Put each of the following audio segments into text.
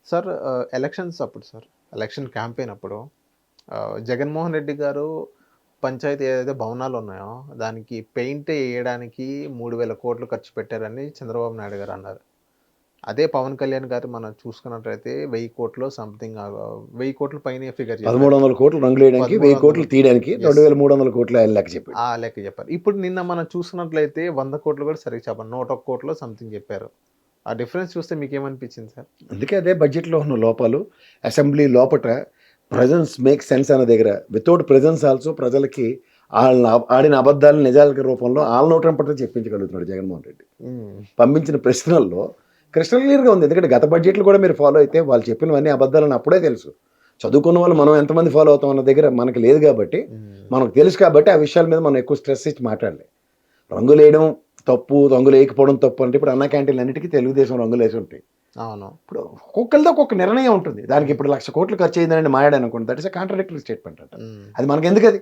Sir elections అప్పుడు sir election campaign అప్పుడు జగన్మోహన్ రెడ్డి గారు పంచాయతీ ఏదైతే భవనాలు ఉన్నాయో దానికి పెయింట్ వేయడానికి 3,000 కోట్లు ఖర్చు పెట్టారని చంద్రబాబు నాయుడు గారు అన్నారు. అదే పవన్ కళ్యాణ్ గారు మనం చూసుకున్నట్లయితే 1000 కోట్లు సంథింగ్ 1000 కోట్ల పైనే ఫిగర్ చెప్పారు. 1300 కోట్లు రంగులు వేయడానికి 1000 కోట్లు తీయడానికి 2300 కోట్లు ఆయన లెక్క చెప్పాడు. ఆ లెక్క చెప్పారు. ఇప్పుడు నిన్న మనం చూసుకున్నట్లయితే 100 కోట్లు కూడా సరిగ్గా చెప్పారు. 101 కోట్లు సంథింగ్ చెప్పారు. ఆ డిఫరెన్స్ చూస్తే మీకేమనిపించింది సార్? అందుకే అదే బడ్జెట్లో ఉన్న లోపాలు. అసెంబ్లీ లోపట ప్రజెన్స్ మేక్ సెన్స్ అనే దగ్గర వితౌట్ ప్రజెన్స్ ఆల్సో ప్రజలకి వాళ్ళని ఆడిన అబద్ధాలు నిజాల రూపంలో వాళ్ళ నోటంపట చెప్పించగలుగుతున్నాడు జగన్మోహన్ రెడ్డి. పంపించిన ప్రశ్నల్లో క్రిస్టల్ క్లియర్గా ఉంది. ఎందుకంటే గత బడ్జెట్లు కూడా మీరు ఫాలో అయితే వాళ్ళు చెప్పినవన్నీ అబద్ధాలని అప్పుడే తెలుసు. చదువుకున్న వాళ్ళు మనం ఎంతమంది ఫాలో అవుతాం అన్న దగ్గర మనకు లేదు కాబట్టి, మనకు తెలుసు కాబట్టి ఆ విషయాల మీద మనం ఎక్కువ స్ట్రెస్ ఇచ్చి మాట్లాడలేదు. రంగులు వేయడం తప్పు, రంగులు వేయకపోవడం తప్పు అంటే ఇప్పుడు అన్న క్యాంటీన్లు అన్నిటికీ తెలుగుదేశం రంగులు వేసి ఉంటాయి. అవును. ఇప్పుడు ఒక్కొక్కరితో ఒక్కొక్క నిర్ణయం ఉంటుంది. దానికి ఇప్పుడు 1,00,000 కోట్లు ఖర్చు అయిందని మాట్లాడాను అనుకోండి, దట్ ఇస్ కాంట్రాడిక్టరీ స్టేట్మెంట్ అంట. అది మనకి ఎందుకు? అది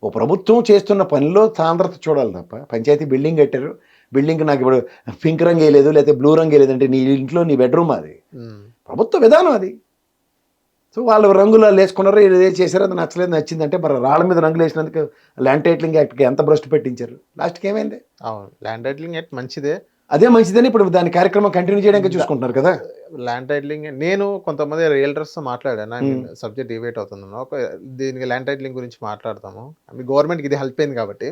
ఓ ప్రభుత్వం చేస్తున్న పనిలో సాంద్రత చూడాలి తప్ప, పంచాయతీ బిల్డింగ్ కట్టారు, బిల్డింగ్ నాకు ఇప్పుడు పింక్ రంగు వేయలేదు లేకపోతే బ్లూ రంగు వేయలేదు అంటే నీ ఇంట్లో నీ బెడ్రూమ్ అది ప్రభుత్వ విధానం అది. సో వాళ్ళు రంగులు వేసుకున్నారు, ఏదో చేశారు, అది నచ్చలేదు నచ్చిందంటే మరి రాళ్ళ మీద రంగులు వేసినందుకు ల్యాండ్ టైటిలింగ్ యాక్ట్కి ఎంత భ్రష్టు పెట్టించారు. లాస్ట్కి ఏమైంది? అవును, ల్యాండ్ టైటిలింగ్ యాక్ట్ మంచిదే, అదే మంచిదని ఇప్పుడు దాని కార్యక్రమం కంటిన్యూ చేయడానికి చూసుకుంటున్నారు కదా. ల్యాండ్ టైటిలింగ్ నేను కొంతమంది రియల్టర్స్తో మాట్లాడాను. సబ్జెక్ట్ డిబేట్ అవుతున్నాను. దీనికి ల్యాండ్ టైటిలింగ్ గురించి మాట్లాడతాము. గవర్నమెంట్కి ఇది హెల్ప్ అయింది కాబట్టి.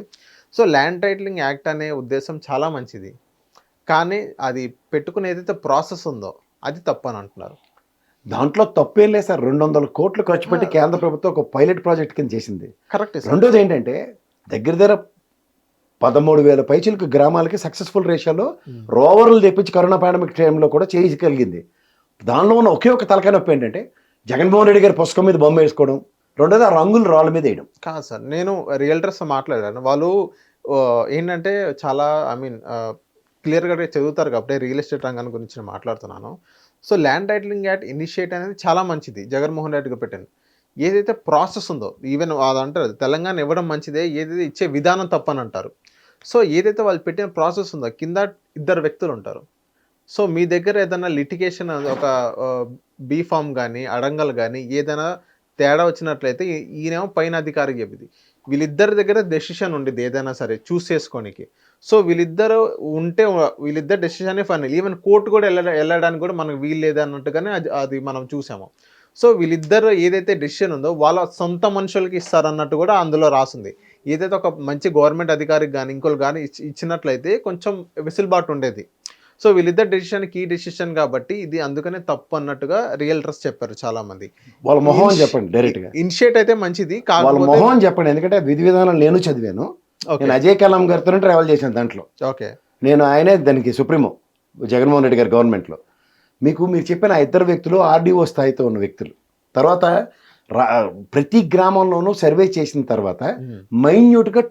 సో ల్యాండ్ టైటిలింగ్ యాక్ట్ అనే ఉద్దేశం చాలా మంచిది, కానీ అది పెట్టుకునే ఏదైతే ప్రాసెస్ ఉందో అది తప్పు అని అంటున్నారు. దాంట్లో తప్పేం లేదు సార్. 200 కోట్లు ఖర్చు పెట్టి కేంద్ర ప్రభుత్వం ఒక పైలట్ ప్రాజెక్ట్ కింద చేసింది. కరెక్ట్. రెండోది ఏంటంటే దగ్గర 13,000 పైచిలకు గ్రామాలకి సక్సెస్ఫుల్ రేషియోలో రోవర్లు తెప్పించి కరోనా పాండమిక్ టైంలో కూడా చేయగలిగింది. దానిలో ఉన్న ఒకే ఒక తలకాయ నొప్పి ఏంటంటే జగన్మోహన్ రెడ్డి గారి పుస్తకం మీద బొమ్మ వేసుకోవడం, రెండోది ఆ రంగులు రాళ్ళ మీద వేయడం. కాదు సార్, నేను రియల్టర్స్తో మాట్లాడాను. వాళ్ళు ఏంటంటే చాలా క్లియర్గా చదువుతారు కాబట్టి రియల్ ఎస్టేట్ రంగాన్ని గురించి నేను మాట్లాడుతున్నాను. So land titling act initiate అనేది చాలా మంచిది, జగన్మోహన్ రెడ్డిగా పెట్టింది. ఏదైతే ప్రాసెస్ ఉందో ఈవెన్ అది అంటారు తెలంగాణ ఇవ్వడం మంచిదే, ఏదైతే ఇచ్చే విధానం తప్పని అంటారు. సో ఏదైతే వాళ్ళు పెట్టిన ప్రాసెస్ ఉందో కింద 2 వ్యక్తులు ఉంటారు. సో మీ దగ్గర ఏదైనా లిటిగేషన్ ఒక బీ ఫామ్ కానీ అడంగల్ కానీ ఏదైనా తేడా వచ్చినట్లయితే ఈయనేమో పైన అధికారికి చెప్పింది. వీళ్ళిద్దరి దగ్గర డెసిషన్ ఉండేది ఏదైనా సరే చూస్ చేసుకోనికి. సో వీళ్ళిద్దరు ఉంటే వీళ్ళిద్దరు డెసిషనే ఫైనల్. ఈవెన్ కోర్టు కూడా వెళ్ళడానికి కూడా మనకు వీలు లేదన్నట్టుగానే అది మనం చూసాము. సో వీళ్ళిద్దరు ఏదైతే డెసిషన్ ఉందో వాళ్ళ సొంత మనుషులకి ఇస్తారన్నట్టు కూడా అందులో రాసింది. ఏదైతే ఒక మంచి గవర్నమెంట్ అధికారికి కానీ ఇంకోళ్ళు కానీ ఇచ్చినట్లయితే కొంచెం వెసులుబాటు ఉండేది. సో వీళ్ళిద్దరు డెసిషన్ కీ డెసిషన్ కాబట్టి ఇది అందుకనే తప్పు అన్నట్టుగా రియల్టర్స్ చెప్పారు చాలా మంది. వాళ్ళ మొహం అని చెప్పండి డైరెక్ట్గా. ఇనిషియేట్ అయితే మంచిది, వాళ్ళ మొహం అని చెప్పండి. ఎందుకంటే విధి విధానం నేను చదివాను. నేను అజయ్ కలాం గారితో ట్రావెల్ చేశాను దాంట్లో. ఓకే, నేను ఆయనే దానికి సుప్రీమో జగన్మోహన్ రెడ్డి గారి గవర్నమెంట్లో. మీరు చెప్పిన ఆ 2 వ్యక్తులు ఆర్డీఓ స్థాయితో ఉన్న వ్యక్తులు. తర్వాత ప్రతి గ్రామంలోనూ సర్వే చేసిన తర్వాత మైన్యూట్గా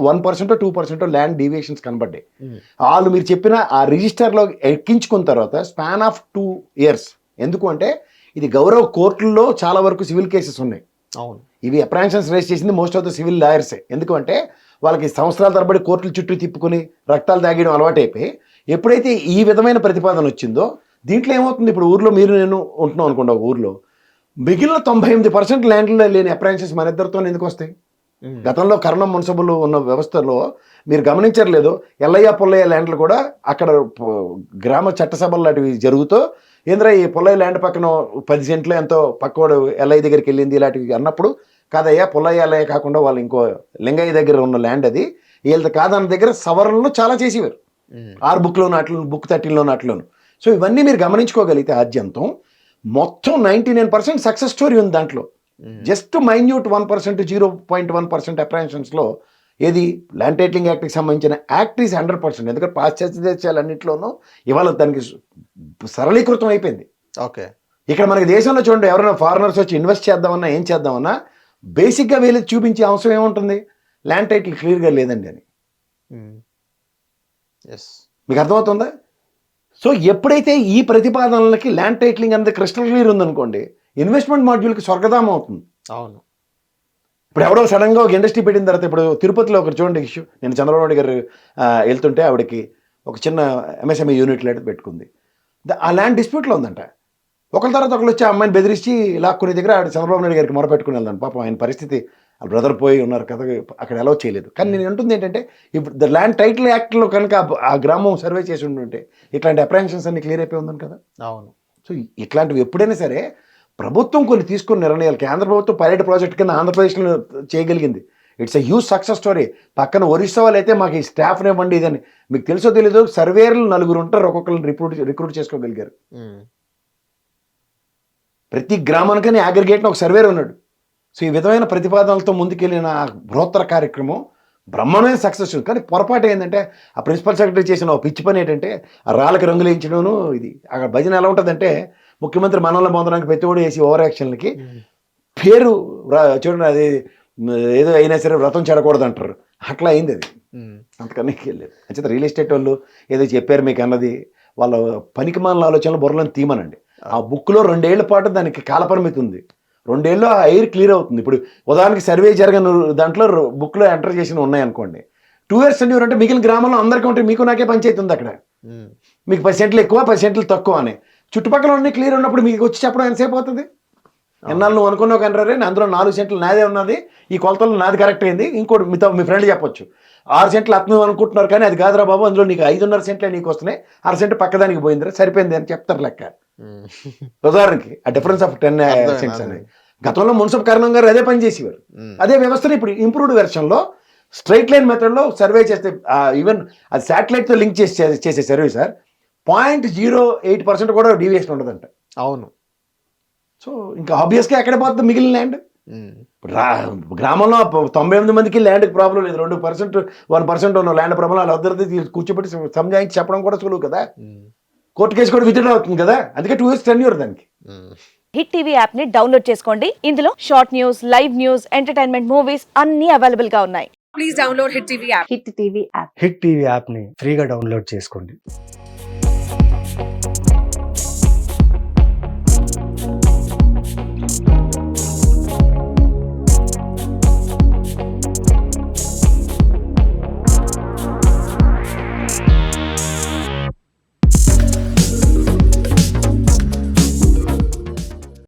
1% 2% ల్యాండ్ డీవియేషన్స్ కనబడ్డాయి. వాళ్ళు మీరు చెప్పిన ఆ రిజిస్టర్లో ఎక్కించుకున్న తర్వాత స్పాన్ ఆఫ్ 2 years. ఎందుకు అంటే ఇది గౌరవ కోర్టుల్లో చాలా వరకు సివిల్ కేసెస్ ఉన్నాయి. అవును, ఇవి అప్రహెన్షన్స్ రైజ్ చేసింది మోస్ట్ ఆఫ్ ద సివిల్ లాయర్సే. ఎందుకంటే వాళ్ళకి సంవత్సరాల తరబడి కోర్టుల చుట్టూ తిప్పుకొని రక్తాలు తాగడం అలవాటైపోయి ఎప్పుడైతే ఈ విధమైన ప్రతిపాదన వచ్చిందో దీంట్లో ఏమవుతుంది, ఇప్పుడు ఊర్లో మీరు నేను ఉంటున్నాం అనుకోండి, ఒక ఊర్లో మిగిలిన 98% ల్యాండ్లో లేని అప్రహెన్షన్స్ మన ఇద్దరితో ఎందుకు వస్తాయి? గతంలో కరణం మున్సిపల్ ఉన్న వ్యవస్థలో మీరు గమనించట్లేదు, ఎల్లయ్య పుల్లయ్య ల్యాండ్లు కూడా అక్కడ గ్రామ చట్టసభలు లాంటివి జరుగుతూ ఏంద్రా ఈ పుల్లయ్య ల్యాండ్ పక్కన 10 సెంట్లు ఎంతో పక్కవాడు ఎల్లయ్య దగ్గరికి వెళ్ళింది ఇలాంటివి అన్నప్పుడు, కాదయ్యా పుల్లయ్య ఎల్లయ్య కాకుండా వాళ్ళు ఇంకో లింగయ్య దగ్గర ఉన్న ల్యాండ్ అది, వీళ్ళది కాదన్న దగ్గర సవరణలు చాలా చేసేవారు. 6 బుక్లో నాట్లు, బుక్ 13లో నాట్లోను. సో ఇవన్నీ మీరు గమనించుకోగలిగితే ఆద్యంతం మొత్తం 99% సక్సెస్ స్టోరీ ఉంది దాంట్లో. జస్ట్ మైన్యూట్ 1% 0.1% అప్రహెన్షన్స్లో ఏది ల్యాండ్ టైటిలింగ్ యాక్ట్కి సంబంధించిన యాక్ట్ ఈజ్ 100%. ఎందుకంటే పాశ్చాత్య దేశాలన్నింటిలోనూ ఇవాళ దానికి సరళీకృతం అయిపోయింది. ఓకే, ఇక్కడ మనకి దేశంలో చూడండి, ఎవరైనా ఫారినర్స్ వచ్చి ఇన్వెస్ట్ చేద్దామన్నా ఏం చేద్దామన్నా బేసిక్గా వీళ్ళు చూపించే అంశం ఏముంటుంది, ల్యాండ్ టైటిల్ క్లియర్గా లేదండి అని. మీకు అర్థమవుతుందా? సో ఎప్పుడైతే ఈ ప్రతిపాదనలకి ల్యాండ్ టైటిలింగ్ అనేది క్రిస్టల్ క్లియర్ ఉందనుకోండి, ఇన్వెస్ట్మెంట్ మాడ్యూల్కి స్వర్గధామం అవుతుంది. అవును, ఇప్పుడు ఎవడో సడన్గా ఒక ఇండస్ట్రీ పెట్టిన తర్వాత, ఇప్పుడు తిరుపతిలో ఒకటి చూడండి ఇష్యూ, నేను చంద్రబాబు నాయుడు గారు వెళ్తుంటే ఆవిడకి ఒక చిన్న ఎంఎస్ఎంఈ యూనిట్ లాంటిది పెట్టుకుంది. ఆ ల్యాండ్ డిస్ప్యూట్లో ఉందంట. ఒకరి తర్వాత ఒకరు వచ్చి ఆ అమ్మాయిని బెదిరించి లాక్కునే దగ్గర ఆవిడ చంద్రబాబు నాయుడు గారికి మొరపెట్టుకుని వెళ్దాను. పాపం ఆయన పరిస్థితి, వాళ్ళ బ్రదర్ పోయి ఉన్నారు కదా, అక్కడ అలౌ చేయలేదు. కానీ నేను అంటుంది ఏంటంటే, ఇప్పుడు ద ల్యాండ్ టైటిల్ యాక్ట్లో కనుక ఆ గ్రామం సర్వే చేసి ఉంటే ఇట్లాంటి అప్రహెన్షన్స్ అన్ని క్లియర్ అయిపోయి ఉందని కదా. అవును. సో ఇట్లాంటివి ఎప్పుడైనా సరే ప్రభుత్వం కొన్ని తీసుకున్న నిర్ణయాలు, కేంద్ర ప్రభుత్వం పైలట్ ప్రాజెక్ట్ కింద ఆంధ్రప్రదేశ్లో చేయగలిగింది. It's a huge success story. పక్కన ఒరిస్సా వాళ్ళు అయితే మాకు ఈ స్టాఫ్ని ఇవ్వండి ఇదని, మీకు తెలుసో తెలీదు, సర్వేర్లు 4 ఉంటారు, ఒక్కొక్కరిని రిక్రూట్ చేసుకోగలిగారు. ప్రతి గ్రామానికని అగ్రిగేట్ని ఒక సర్వేర్ ఉన్నాడు. సో ఈ విధమైన ప్రతిపాదనలతో ముందుకెళ్ళిన బృహత్తర కార్యక్రమం బ్రహ్మాండమైన సక్సెస్. కానీ పొరపాటు ఏంటంటే ఆ ప్రిన్సిపల్ సెక్రటరీ చేసిన పిచ్చి పని ఏంటంటే ఆ రాళ్ళకి రంగులు వేయించడం. ఇది అక్కడ భజన ఎలా ఉంటుందంటే, ముఖ్యమంత్రి మనల్ని పొందడానికి ప్రతి ఒడు వేసి ఓవర్ యాక్షన్లకి పేరు చూడండి, అది ఏదో అయినా సరే వ్రతం చెడకూడదు అంటారు, అట్లా అయింది అది. అంతకన్నా వెళ్ళలేదు. అంచేత రియల్ ఎస్టేట్ వాళ్ళు ఏదో చెప్పారు మీకు అన్నది వాళ్ళ పనికిమాలిన ఆలోచనలు బుర్రలను తీమనండి. ఆ బుక్లో 2 ఏళ్ల పాటు దానికి కాలపరిమితి ఉంది. 2 ఏళ్ళు ఆ ఎయిర్ క్లియర్ అవుతుంది. ఇప్పుడు ఉదాహరణకి సర్వే జరగని దాంట్లో బుక్లో ఎంటర్ చేసిన ఉన్నాయనుకోండి, 2 years టెన్యూర్ అంటే మిగిలిన గ్రామంలో అందరికీ ఉంటే మీకు నాకే పంచాయతీ ఉంది అక్కడ. మీకు 10% ఎక్కువ 10% తక్కువ అని చుట్టుపక్కల అన్ని క్లియర్ ఉన్నప్పుడు మీకు వచ్చి చెప్పడం ఎంతసేపు అవుతుంది? ఎన్నాళ్ళు నువ్వు అనుకున్నావు కంటారే, అందులో 4 సెంట్లు నాదే ఉన్నది, ఈ కొలతలు నాది కరెక్ట్ అయింది, ఇంకోటి మీ ఫ్రెండ్ చెప్పొచ్చు 6 సెంట్లు అతను అనుకుంటున్నారు కానీ అది కాదురా బాబు, అందులో నీకు 5.5 సెంట్లే నీకు వస్తున్నాయి, 6 సెంట్ పక్కదానికి పోయిందిరా, సరిపోయింది అని చెప్తారు లెక్క. ఉదాహరణకి ఆ డిఫరెన్స్ ఆఫ్ 10 సెంట్స్ అనేది. గతంలో మున్సిపల్ కారణం గారు అదే పని చేసేవారు. అదే వ్యవస్థను ఇప్పుడు ఇంప్రూవ్డ్ వెర్షన్లో స్ట్రైట్ లైన్ మెథడ్లో సర్వే చేస్తే, ఈవెన్ అది శాటిలైట్తో లింక్ చేసే సర్వే సార్, 0.08% కూడా డీవియేషన్ ఉండదంట. అవును. సో ఇంకా ఆబ్వియస్గా ఎక్కడ పోతుంది మిగిలిన ల్యాండ్? గ్రామంలో 98 మందికి ల్యాండ్కి ప్రాబ్లం లేదు, 2% 1% ఉన్న ల్యాండ్ ప్రాబ్లం వాళ్ళ వద్దరిది కూర్చోబెట్టి సంజాయించి చెప్పడం కూడా సులువు కదా. కోర్టు కేసు కూడా విత్డ్రా అవుతుంది కదా, అందుకే 2 years టెన్యూర్ దానికి. హిట్ టీవీ యాప్ ని డౌన్లోడ్ చేసుకోండి. ఇందులో short news, live news, entertainment movies అన్ని అవైలబుల్ గా ఉన్నాయి. Please download hit TV app. Hit TV యాప్ని ఫ్రీగా డౌన్లోడ్ చేసుకోండి.